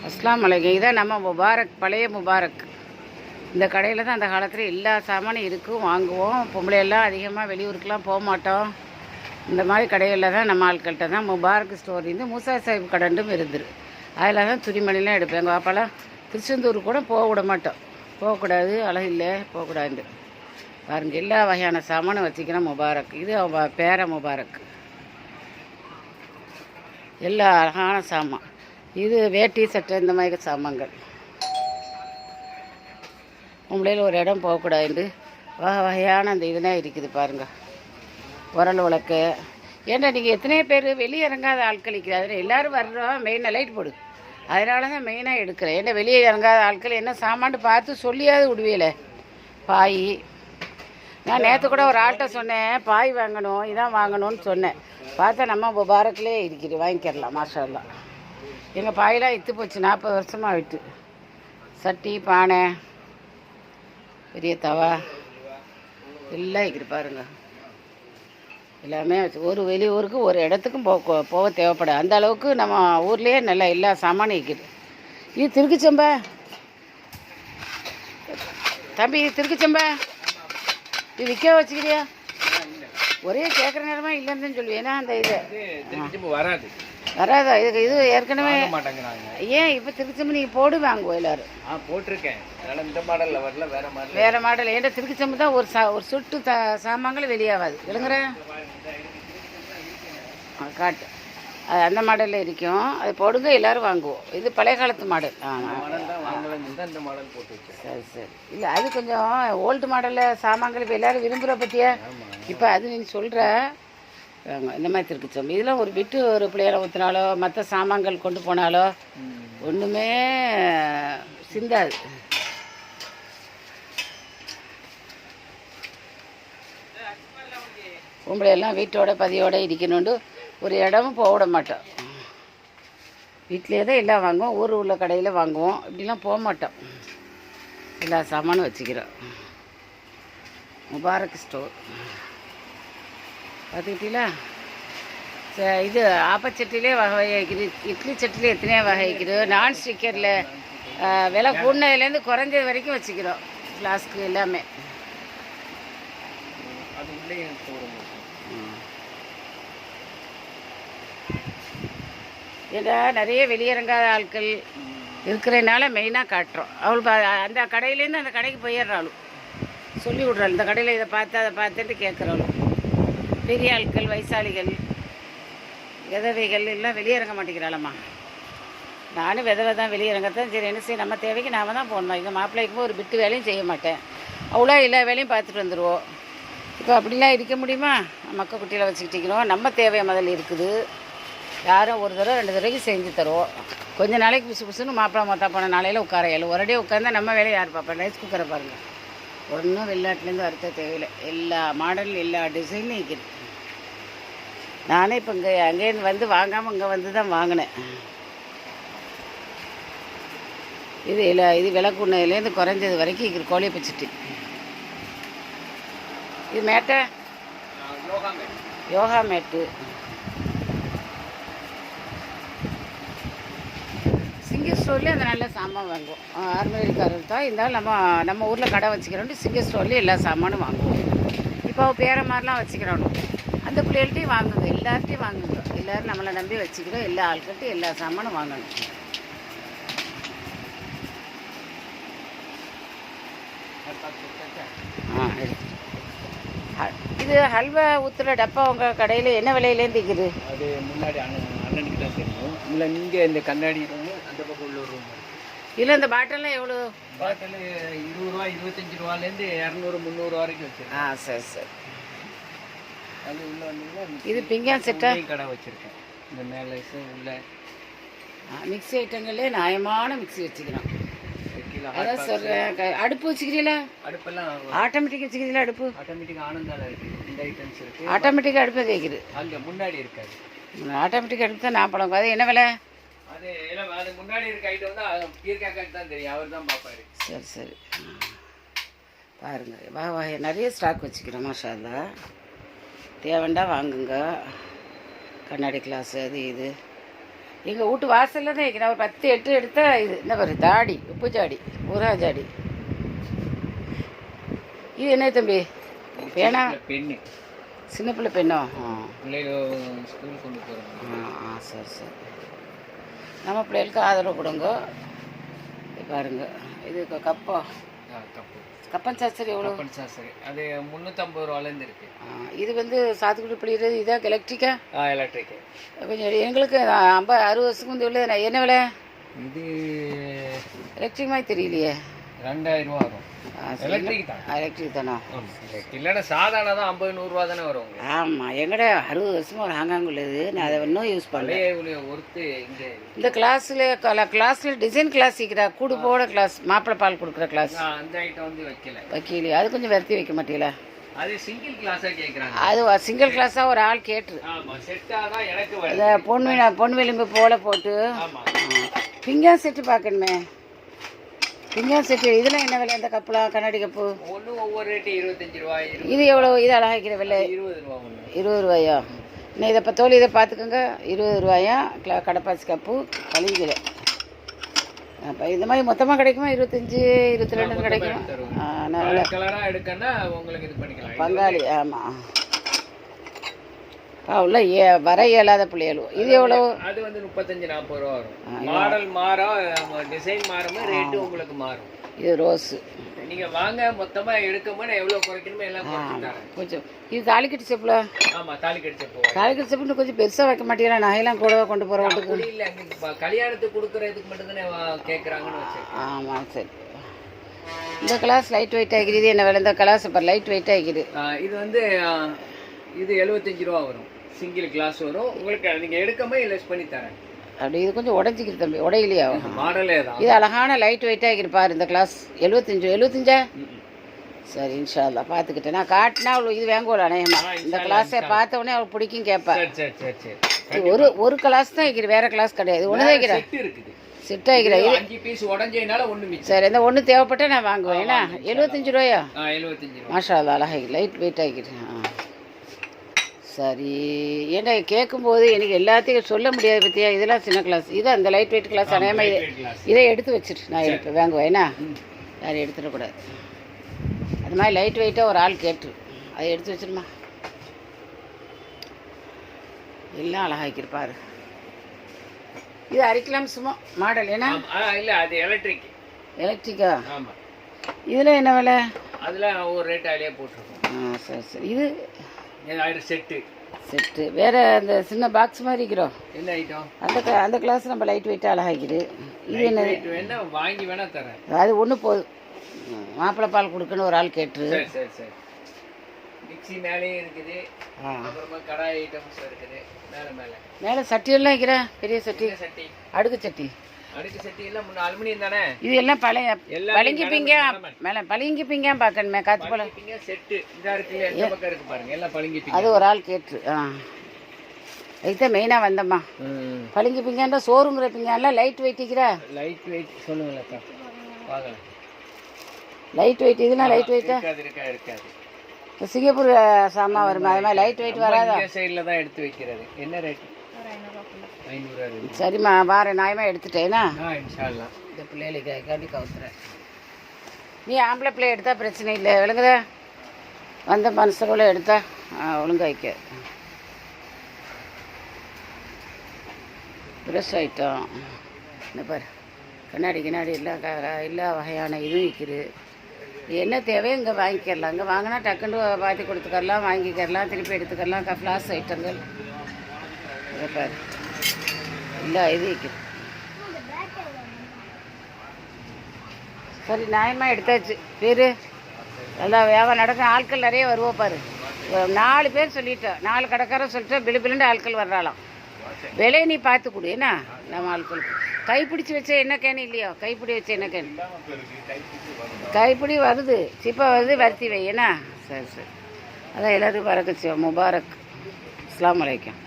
அஸ்லாம் வலைக்கம். இதான் நம்ம முபாரக், பழைய முபாரக். இந்த கடையில் தான் அந்த காலத்தில் எல்லா சாமானும் இருக்கும், வாங்குவோம். பொம்பளையெல்லாம் அதிகமாக வெளியூருக்கெலாம் போக மாட்டோம். இந்த மாதிரி கடைகளில் தான் நம்ம ஆட்கள்கிட்ட தான் முபாரக் ஸ்டோர் இருந்து மூசா சாஹிப் கடண்டும் இருந்துரு. அதில் தான் துணிமணிலாம் எடுப்பேன். எங்கள் பாப்பாலாம் திருச்செந்தூர் கூட போக விட மாட்டோம். போகக்கூடாது, அழகில்லை, போகக்கூடாது. பாருங்கள், எல்லா வகையான சாமானும் வச்சுக்கிறோம் முபாரக். இது பேர முபாரக். எல்லா அழகான சாமான். இது வேட்டி சட்டை இந்த மாதிரி சாமான்கள். உங்களையில் ஒரு இடம் போகக்கூடாது, வகை வகையான அந்த இதெல்லாம் இருக்குது பாருங்கள். உரல் உலக்கு. ஏன்டா நீங்கள் எத்தனை பேர் வெளியே இறங்காத ஆட்கள் இருக்கிறாரு. எல்லோரும் வர்றோம், மெயினாக லைட் போடு. அதனால தான் மெயினாக எடுக்கிறேன். ஏன்னா வெளியே இறங்காத ஆட்கள் என்ன சாமான் பார்த்து சொல்லியாவது விடுவியல. பாய், நான் நேற்று கூட ஒரு ஆள்கிட்ட சொன்னேன், பாய் வாங்கணும், இதான் வாங்கணும்னு சொன்னேன். பார்த்தா நம்ம முபாரக்லேயே இருக்குது, வாங்கிக்கிறலாம். மாஷா அல்லாஹ். எங்கள் பாயெலாம் இத்து போச்சு, 40 வருஷமாக ஆகிட்டு. சட்டி, பானை, பெரிய தவா எல்லாம் இருக்குது பாருங்க. எல்லாமே ஒரு வெளியூருக்கு ஒரு இடத்துக்கும் போக தேவைப்படாது. அந்த அளவுக்கு நம்ம ஊர்லேயே நல்லா எல்லா சாமானும் இருக்குது. இது திருக்குச்சம்பா தம்பி, இது திருக்குச்சம்பா. இது விற்க வச்சுக்கிறியா? ஒரே கேட்குற நேரமாக இல்லைன்னு சொல்லுவேன். ஏன்னா அந்த இது வராதா? இது ஏற்கனவே ஏன் இப்போ திருச்சம்பு நீங்கள் போடு வாங்குவோம் எல்லோரும். போட்டிருக்கேன். இந்த மாடலில் வரல, வேறு மாடல். ஏன்டா திருச்சம்பு தான் ஒரு சுட்டு சாமான்களும் வெளியாகாது. விழுங்குறேன் காட்டு. அது அந்த மாடலில் இருக்கும். அது போடுங்க, எல்லோரும் வாங்குவோம். இது பழைய காலத்து மாடல். சரி சரி. இல்லை, அது கொஞ்சம் ஓல்டு மாடலில் சாமான்கள் இப்போ எல்லோரும் விரும்புகிற பற்றியா. இப்போ அது நீ சொல்கிற இந்த மாதிரி திருக்குச்சம்பு. இதெல்லாம் ஒரு விட்டு ஒரு பிள்ளைகளை ஊற்றினாலோ மற்ற சாமான்கள் கொண்டு போனாலோ ஒன்றுமே சிந்தாது. பொம்பளையெல்லாம் வீட்டோட பதியோடு இருக்கணுண்டு ஒரு இடமும் போக விட மாட்டோம். வீட்டிலே தான் எல்லாம் வாங்குவோம். ஊர் உள்ள கடையில் வாங்குவோம். இப்படிலாம் போக மாட்டோம். எல்லா சாமானும் வச்சுக்கிறோம். முபாரக் ஸ்டோர் பார்த்துக்கிட்டீங்களா? இது ஆப்பச்சட்டிலே வகை வைக்குது, இட்லி சட்டிலே எத்தனையோ வகை வைக்குது. நான் ஸ்டிக்கரில் விலை கூடினதுலேருந்து குறைஞ்சது வரைக்கும் வச்சுக்கிறோம். ஃப்ளாஸ்க்கு எல்லாமே. ஏன்னா நிறைய வெளியிறங்காத ஆட்கள் இருக்கிறனால மெயினாக காட்டுறோம். அவளுக்கு அந்த கடையிலேருந்து அந்த கடைக்கு போயிடுறாளும், சொல்லி விட்றாள். இந்த கடையில் இதை பார்த்து அதை பார்த்துட்டு கேட்குறாளும். பெரிய ஆட்கள், வயசாளிகள், விதவைகள் எல்லாம் வெளியிறங்க மாட்டேங்கிறாளம்மா. நானும் விதவை தான், வெளியிறங்கத்தான். சரி, என்ன செய்ய, நம்ம தேவைக்கு நாம் தான் போகணும். எங்கள் மாப்பிள்ளைக்கும் ஒரு விட்டு வேலையும் செய்ய மாட்டேன். அவ்வளோ எல்லா வேலையும் பார்த்துட்டு வந்துடுவோம். இப்போ அப்படிலாம் இருக்க முடியுமா? மக்க குட்டியில் வச்சுக்கிட்டிக்கிறோம். நம்ம தேவை முதல்ல இருக்குது. யாரும் ஒரு தடவை 2 தடவைக்கு செஞ்சு தருவோம். கொஞ்சம் நாளைக்கு புதுசு புதுசுன்னு மாப்பிள்ளை மொத்தம் போன நாளையில் உட்கார இயலும். ஒரே உட்காந்தா நம்ம வேலையை யார் பார்ப்பேன்? ரைஸ் குக்கரை பாருங்கள். ஒன்றும் வெளிநாட்டிலேருந்து வருத்த தேவையில்லை. எல்லா மாடல், எல்லா டிசைனும் இருக்குது. நானே இப்போ அங்கேருந்து வந்து வாங்காமல் இங்கே வந்து தான் வாங்கினேன். இது விலை கூடதுலேருந்து குறைஞ்சது வரைக்கும் இருக்குது. கோழி பிச்சுட்டு இது மேட்டை, யோகா மேட்டு. சிங்கர் ஸ்டோர்லேயே அந்த நல்ல சாமான் வாங்குவோம். ஆர்மேரிக்காரர் தான் இருந்தாலும் நம்ம ஊரில் கடை வச்சுக்கிறோம். சிங்கர் ஸ்டோர்லேயே எல்லா சாமானும் வாங்குவோம். இப்போ பேர மாதிரிலாம் வச்சுக்கிறோம். அந்த பிள்ளைகள்ட்டையும் வாங்குங்க, எல்லார்ட்டையும் வாங்குங்க. எல்லோரும் நம்மளை நம்பி வச்சுக்கிறோம். எல்லா ஆட்கள்ட்டையும் எல்லா சாமானும் வாங்கணும். இது ஹல்வா ஊற்றுற டப்பா உங்கள் கடையில் என்ன விலையிலேருந்து இருக்குது? அது முன்னாடி அண்ணனுக்கு தான் தெரியும். இல்லை, இங்கே இந்த கண்ணாடி அந்த பக்கம் உள்ள ஒரு ரூம். இல்லை, இந்த பாட்டிலாம் எவ்வளோ? பாட்டில் 20 ரூபா, 25 ரூபாலேருந்து 200, 300 வரைக்கும் வச்சுருக்கேன். சரி சரி. அது உள்ள வந்தீங்கன்னா இது பிங்கான் செட்டா கடை வச்சுருக்கேன். இந்த மேலே உள்ள மிக்ஸி ஐட்டங்களே நியாயமான மிக்ஸி வச்சுக்கிறோம். அதான் சொல்கிறேன். அடுப்பு வச்சுக்கிறீங்களா? அடுப்பெல்லாம் ஆட்டோமேட்டிக் வச்சுக்கிறீங்களா? அடுப்பு ஆட்டோமேட்டிக் ஆனந்தால இருக்குது. இந்த ஐட்டம்ஸ் இருக்குது. ஆட்டோமேட்டிக் அடுப்பு கேட்குது. அங்கே முன்னாடி இருக்காது. ஆட்டோமேட்டிக் அடுப்பு தான் நான் பழம். அது என்ன விலை? அது எல்லாம் அது முன்னாடி இருக்க ஐட்டம் தான். கீர்காக்காக்கு தான் தெரியும், அவர் தான் பார்ப்பாரு. சரி சரி. பாருங்கள், வா நிறைய ஸ்டாக் வச்சுக்கிறோம். மாஷா அல்லாஹ். தேவைண்டா வாங்குங்க. கண்ணாடி கிளாஸு, அது இது எங்கள் வீட்டு வாசலில் தான் வைக்கிறேன். ஒரு 10 8 எடுத்தா இது என்ன பாரு, தாடி, உப்பு ஜாடி, ஊரா ஜாடி. இது என்ன தம்பி? பேனா? பெண்ணு, சின்ன பிள்ளை பெண்ணோ? ஸ்கூல் கொண்டு போகிறோம். சரி சரி. நம்ம பிள்ளைகளுக்கு ஆதரவு கொடுங்க. பாருங்க, இது கப்பா, கப்பன் சாஸ்திரி எவ்வளோ? கப்பன் சாஸ்திரி அது 350 ரூபாலேருந்து இருக்குது. இது வந்து சாத்துக்குடி பிள்ளைகிறது இதாக எலக்ட்ரிக்கா? எலக்ட்ரிக்கு. கொஞ்சம் எங்களுக்கு 50 60 வருஷத்துக்கு முந்தைய உள்ளது என்ன விலை? இது எலக்ட்ரிக் மாதிரி தெரியலையே. 2000 ரூபா வரும். எலக்ட்ரிக் தான். எலக்ட்ரிக் தானே? இல்லைன்னா சாதாரண தான் 50 100 ரூபா தானே வரும். ஆமாம், எங்கட 60 வருஷமாக ஒரு ஹாங்காங் உள்ளது. நான் அதை இன்னும் யூஸ் பண்ணேன். ஒருத்து இங்கே இந்த கிளாஸில் டிசைன் கிளாஸ் வைக்கிறா, கூடு போட கிளாஸ், மாப்பிள்ளை பால் கொடுக்குற கிளாஸ். அந்த ஐட்டம் வந்து வைக்கலையே. அது கொஞ்சம் வருத்தி வைக்க மாட்டீங்களா? அது சிங்கிள் கிளாஸாக கேட்குறாங்க. அது சிங்கிள் கிளாஸாக ஒரு ஆள் கேட்டுரு. செட்டாக தான் எனக்கு இந்த பொன் விளிம்பு போல போட்டு பிங்கா செட்டு பார்க்கணுமே. பிங்கா செட்டு இதெல்லாம் என்ன விலை? இந்த கப்புலாம் கண்ணாடி கப்பு ஒன்றும் ஒவ்வொரு ரேட்டு 25 ரூபா. இது எவ்வளோ? இது அழகாக்கிற விலை 20 ரூபா. 20 ரூபாயா? இன்னும் இதை தோல் இதை பார்த்துக்கோங்க. 20 ரூபாயா கடப்பாசி கப்பு கழிஞ்சிட. அப்போ இந்த மாதிரி மொத்தமாக கிடைக்குமா? 25 22 கிடைக்கும். நல்ல கலராக எடுக்கன்னா உங்களுக்கு இது பண்ணிக்கலாம். பங்காளி. ஆமாம், உள்ள வர இயலாத பிள்ளைகளும். இது எவ்வளோ? அது வந்து 35 40 ரூபா வரும். மாடல் மாறும், டிசைன் மாறும், ரேட்டு உங்களுக்கு மாறும். இது ரோஸு. நீங்கள் வாங்க மொத்தமாக எடுக்கும்போது எவ்வளோ குறைக்கணுமோ எல்லாம் குறைச்சிட்டாங்க. கொஞ்சம் இது தாலிக்கட்டு செப்பில். ஆமாம், தாலிக்கட்டு செப்பு. தாலிக்கட்டு செப்புன்னு கொஞ்சம் பெருசாக வைக்க மாட்டேங்கிறா. நகையெல்லாம் கூட கொண்டு போகிற வீட்டுக்கு இல்லை, கல்யாணத்துக்கு கொடுக்குறதுக்கு மட்டும்தானே கேட்குறாங்கன்னு வச்சு. ஆமாம், சரி. இந்த கிளாஸ் லைட் வெயிட் ஆகிக்குது. இது என்ன வேலை? இந்த கிளாஸ் இப்போ லைட் வெயிட் ஆகிக்குது. இது வந்து இது 75 ரூபா வரும். சிங்கிள் கிளாஸ் வரும் உங்களுக்கு. நீங்கள் எடுக்கும்போது லெஸ் பண்ணி தரேன். அப்படி இது கொஞ்சம் உடஞ்சிக்கிது தம்பி. உடையிலையா? மாடலே தான். இது அழகான லைட் வெயிட்டாக இருக்குது பாரு. இந்த கிளாஸ் 75 சரி, இன்ஷா அல்லா பார்த்துக்கிட்டேன். நான் காட்டினா அவ்வளோ இது வாங்குவோம் அநேகமாக. இந்த கிளாஸை பார்த்த உடனே அவளுக்கு பிடிக்கும், கேட்பேன். ஒரு கிளாஸ் தான் வைக்கிறேன், வேற கிளாஸ் கிடையாது. ஒன்று தான் வைக்கிறேன். செட் ஆகிக்கிறேன். இது 5 பீஸ் உடஞ்சேனால ஒன்று மிச்சம். சரி, இந்த ஒன்று தேவைப்பட்டால் நான் வாங்குவேன். ஏன்னா 75 ரூபாயா? 75 ரூபா. மாஷா அல்லா, அழகாக லைட் வெயிட் ஆகிக்கிறேன். சரி, ஏன்னா கேட்கும்போது எனக்கு எல்லாத்தையும் சொல்ல முடியாது பற்றியா. இதெல்லாம் சின்ன கிளாஸ். இது அந்த லைட் வெயிட் கிளாஸ் அநேகமாக. இதை எடுத்து வச்சுட்டு நான் எடுப்பேன், வாங்குவேன். ஏன்னா யாரும் எடுத்துடக்கூடாது. அது மாதிரி லைட் வெயிட்டாக ஒரு ஆள் கேட்டு அதை எடுத்து வச்சிருமா. எல்லாம் அழகாக்கிருப்பாரு. இது அரிக்கலாம் சும்மா மாடல். ஏன்னா இல்லை, அது எலக்ட்ரிக்கா? ஆமாம். இதில் என்ன விலை? அதில் ஒரு ரேட் அதிலே போட்டுருக்கோம். சரி சரி. இது செட்டு. வேற அந்த சின்ன பாக்ஸ் மாதிரி இருக்கிறோம். என்ன ஐட்டம்? அந்த கிளாஸ் நம்ம லைட் வெயிட்டாக அழகாக்கிது. இது என்ன வாங்கி வேணா தரேன். அது ஒன்று போதும். மாப்பிள்ளை பால் கொடுக்குன்னு ஒரு ஆள் கேட்டு. சரி. மிக்ஸி மேலேயே இருக்குது. அப்புறமா கடாய் ஐட்டம்ஸ் இருக்குது. மேலே சட்டியெல்லாம் வைக்கிறேன். பெரிய சட்டி, அடுக்கு சட்டி எல்லாம் அலுமினியம் தானே. இது எல்லாம் பழங்கிப்பீங்க. மேலே பழங்கிப்பீங்க பார்க்கணுமே. காற்று பழம் செட்டு இதா இருக்கு. எந்த பக்கம் இருக்கு பாருங்க, எல்லாம் பழங்கிப்பீங்க. அது ஒரு ஆள் கேட்டு. இதுதான் மெயினாக வந்தம்மா. பழங்கிப்பீங்கன்ற சோறுங்கிற பிங்கெல்லாம் லைட் வெயிட்டிக்கிற. லைட் வெயிட் சொல்லுங்களேக்கா, வாங்கலாம். Light weight. இதெல்லாம் லைட் வெயிட்டா? இருக்காது. இப்போ சிங்கப்பூர் சாமான் வருமா? அது மாதிரி லைட் வெயிட் வராதா? சைடில் தான் எடுத்து வைக்கிறது. என்ன ரேட்? 500. சரிம்மா, வார நியாயமாக எடுத்துட்டேன்னா இன்ஷால்லா. இந்த பிள்ளைகளுக்கு காட்டி கவுத்துறேன். நீ ஆம்பளை பிள்ளை எடுத்தா பிரச்சனை இல்லை, விளங்குதா? வந்த மனுஷரோட எடுத்தா ஒழுங்காக வைக்க. ப்ரெஷ் ஐட்டம் இந்த பாரு, கண்ணாடி எல்லா வகையான இதுவும் விற்கிது. என்ன தேவையோ இங்கே வாங்கிக்கிறலாம். இங்கே வாங்கினா டக்குன்னு மாற்றி கொடுத்துக்கலாம், வாங்கிக்கிறலாம், திருப்பி எடுத்துக்கலாம். ஃப்ளாஸ் ஐட்டங்கள் இதை பாரு, இல்லை இது விற்கிது. சரி, நியாயமாக எடுத்தாச்சு. பேர் நல்லா வியாபாரம் நடக்கும். ஆட்கள் நிறைய வருவோம் பாரு. 4 பேர் சொல்லிட்டோம், 4 கடைக்காரன் சொல்லிட்டோம். பிலுபிலுண்டு ஆட்கள் வர்றாளாம். விலையை நீ பார்த்து கொடு. என்ன நம்ம ஆட்கள் கைப்பிடிச்சி வச்ச என்ன கேணி இல்லையோ, கைப்பிடி வச்ச என்ன கேணி. கைப்பிடி வருது, சிப்பா வருது, வருத்தி வை. என்ன சரி. அதான் எல்லோரும் பறக்கச்சு. முபாரக். அஸ்ஸலாமு அலைக்கும்.